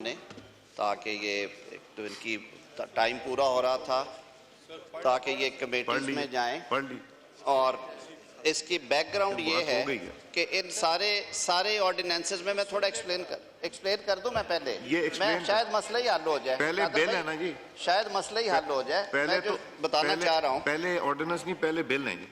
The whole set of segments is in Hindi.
ने ताकि ये तो इनकी टाइम पूरा हो रहा था ताकि ये कमेटीज में जाएं और इसकी बैकग्राउंड ये है कि इन सारे ऑर्डिनेंसेस में मैं थोड़ा एक्सप्लेन कर दूं। मैं पहले मैं शायद मसला ही हल हो जाए। पहले बिल है ना जी, शायद मसला ही हल हो जाए। पहले तो बताना चाह रहा हूँ, पहले ऑर्डिनेंस नहीं पहले बिल है जी,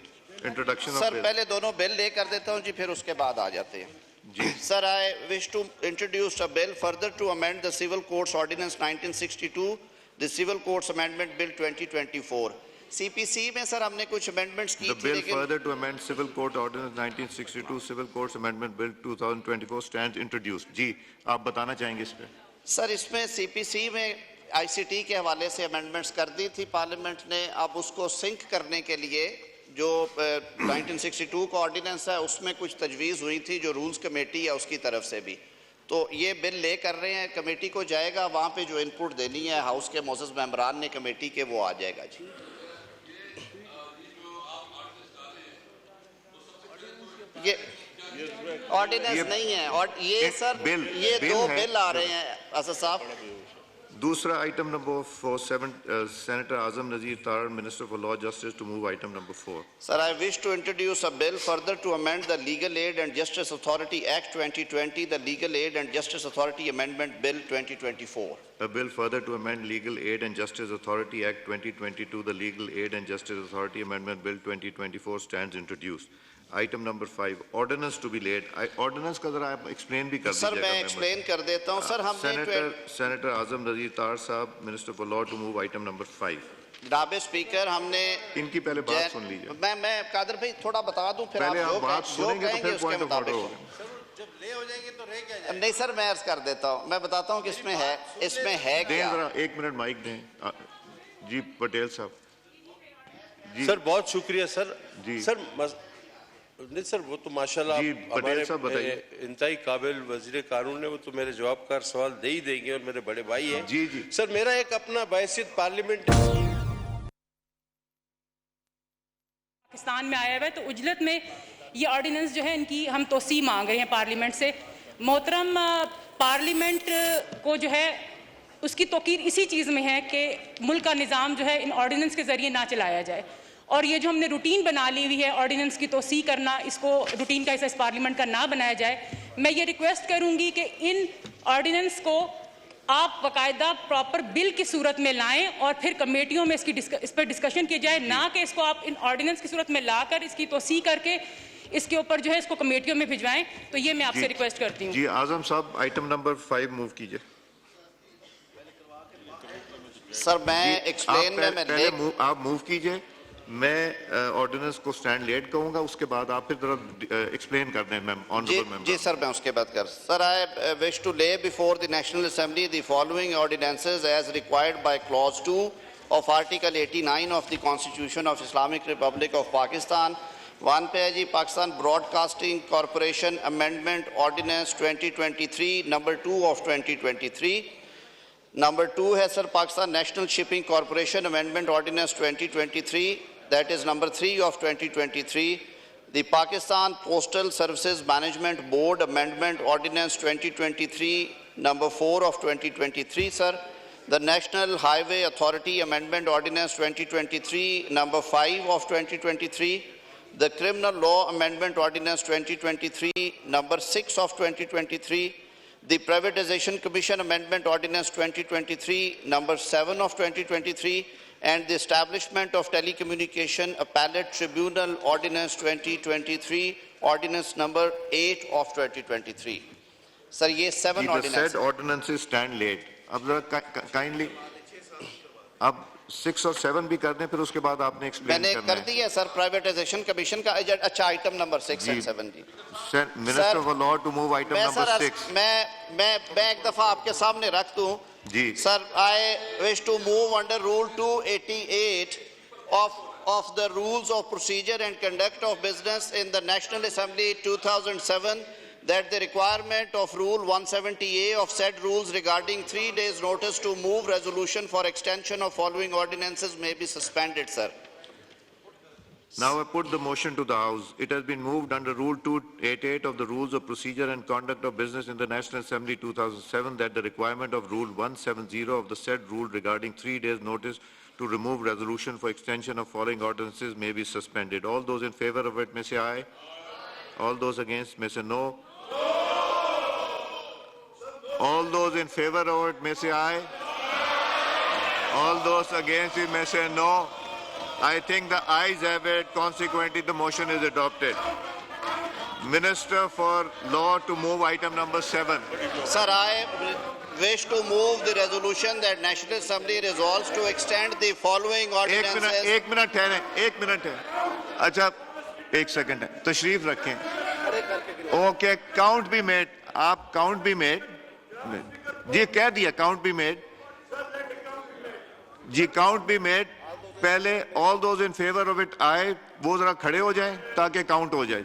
इंट्रोडक्शन सर। पहले दोनों बिल ले कर देता हूँ जी, फिर उसके बाद आ जाते हैं जी। Sir, I wish to introduce a bill further to amend the Civil Courts Ordinance 1962, the Civil Courts Amendment Bill 2024. CPC में सर हमने कुछ amendments की थी, लेकिन further to amend Civil Court Ordinance 1962, Civil Courts Amendment Bill 2024 stands introduced. जी, आप बताना चाहेंगे इस पे? सर इसमें CPC में ICT के हवाले से amendments कर दी थी पार्लियामेंट ने। अब उसको सिंक करने के लिए जो 1962 का ऑर्डिनेंस है उसमें कुछ तजवीज़ हुई थी जो रूल्स कमेटी है उसकी तरफ से भी, तो ये बिल ले कर रहे हैं। कमेटी को जाएगा, वहाँ पे जो इनपुट देनी है हाउस के मोअज़्ज़ज़ मेंबरान ने कमेटी के, वो आ जाएगा जी। ये ऑर्डिनेंस नहीं है और ये सर ये दो बिल आ रहे हैं असद साहब। दूसरा item number 4 senator Azam Nazir Tarar, minister for law justice, to move item number 4. Sir, I wish to introduce a bill further to amend the Legal Aid and Justice Authority Act 2020, the Legal Aid and Justice Authority Amendment Bill 2024. A bill further to amend Legal Aid and Justice Authority Act 2022, the Legal Aid and Justice Authority Amendment Bill 2024 stands introduced. Item number 5, ordinance to be laid. Ordinance का जरा आप explain भी कर दीजिएगा। सर मैं explain कर देता हूँ। सर हमने Senator आजम नजीर तार साहब, Minister for Law, to move item number 5. जनाब स्पीकर, हमने इनकी पहले बात सुन लीजिए। मैं कादर भाई थोड़ा बता दूं, फिर आप जो कहेंगे उसके मुताबिक जब ले हो जाएगी तो रह क्या जाएगा। नहीं सर, मैं अर्ज कर देता हूँ, मैं बताता हूँ कि इसमें है क्या। जरा 1 मिनट माइक दें जी पटेल साहब जी। सर बहुत शुक्रिया सर जी। सर नहीं सर, वो तो माशाल्लाह हमारे इंतहाई काबिल वजीर कानून है, वो तो मेरे जवाब का सवाल दे ही देंगे और मेरे बड़े भाई हैं जी जी। सर मेरा एक अपना बहसियत पार्लियामेंट पाकिस्तान में आया हुआ है, तो उजलत में ये ऑर्डिनेंस जो है इनकी हम तोसी मांग रहे हैं पार्लियामेंट से। मोहतरम पार्लियामेंट को जो है उसकी तौकीर इसी चीज़ में है कि मुल्क का निज़ाम जो है इन ऑर्डिनेंस के ज़रिए ना चलाया जाए, और ये जो हमने रूटीन बना ली हुई है ऑर्डिनेंस की तोसी करना, इसको रूटीन का हिस्सा इस पार्लियामेंट का ना बनाया जाए। मैं ये रिक्वेस्ट करूंगी कि इन ऑर्डिनेंस को आप बाकायदा प्रॉपर बिल की सूरत में लाएं और फिर कमेटियों में इस पर डिस्कशन की जाए, ना कि इसको आप इन ऑर्डिनेंस की सूरत में लाकर इसकी तोसी करके इसके ऊपर जो है इसको कमेटियों में भिजवाएं। तो ये मैं आपसे रिक्वेस्ट करती हूँ। जी आजम साहब, आइटम नंबर 5 मूव कीजिए। सर मैं एक्सप्लेन में आप मूव कीजिए, मैं ऑर्डिनेंस को स्टैंड लेट कहूंगा, उसके बाद आप फिर जरा एक्सप्लेन कर दें मैम ऑनरेबल मेंबर। जी सर, मैं उसके बाद कर। Sir I wish to lay before the national assembly the following ordinances as required by clause 2 of article 89 of the constitution of Islamic republic of Pakistan. 1 पे है जी Pakistan broadcasting corporation amendment ordinance 2023 number 2 of 2023। Number 2 है sir Pakistan national shipping corporation amendment ordinance 2023, that is number 3 of 2023. The Pakistan Postal Services Management Board Amendment Ordinance 2023 number 4 of 2023 sir. The National Highway Authority Amendment Ordinance 2023 number 5 of 2023. The Criminal Law Amendment Ordinance 2023 number 6 of 2023. The Privatization Commission Amendment Ordinance 2023 number 7 of 2023. And the Establishment of Telecommunication Appellate Tribunal Ordinance 2023, Ordinance number 8 of 2023. Sir, ये 7 ordinances. The said ordinances stand late. अब जरा kindly अब 6 और 7 भी कर दें, फिर उसके बाद आपने एक्सप्लेन करना है। मैंने कर दिया सर प्राइवेटाइजेशन कमीशन का। अच्छा, आइटम नंबर 6 और 7 जी। Minister for law to move item number 6। मैं एक दफा आपके सामने रख दूं जी। Sir, I wish to move under rule 288 of the rules of procedure and conduct of business in the National Assembly 2007 that the requirement of Rule 170A of said rules regarding 3 days notice to move resolution for extension of following ordinances may be suspended, sir. Now I put the motion to the House. It has been moved under Rule 288 of the Rules of Procedure and Conduct of Business in the National Assembly 2007 that the requirement of Rule 170 of the said rule regarding 3 days' notice to remove resolution for extension of following ordinances may be suspended. All those in favor of it may say aye. All those against may say no. All those in favor of it may say aye. All those against it may say no. I think the ayes have it. Consequently, the motion is adopted. Minister for Law to move item number 7. Sir, I wish to move the resolution that National Assembly resolves to extend the following ordinances. एक मिनट ठहरे, एक मिनट है. अच्छा, एक सेकंड है. तशरीफ रखें. Okay, count be made. आप count be made. जी कह दिया count be made. Ji count be made. पहले all those in favor of it आए, वो जरा खड़े हो जाएं ताकि काउंट हो जाए.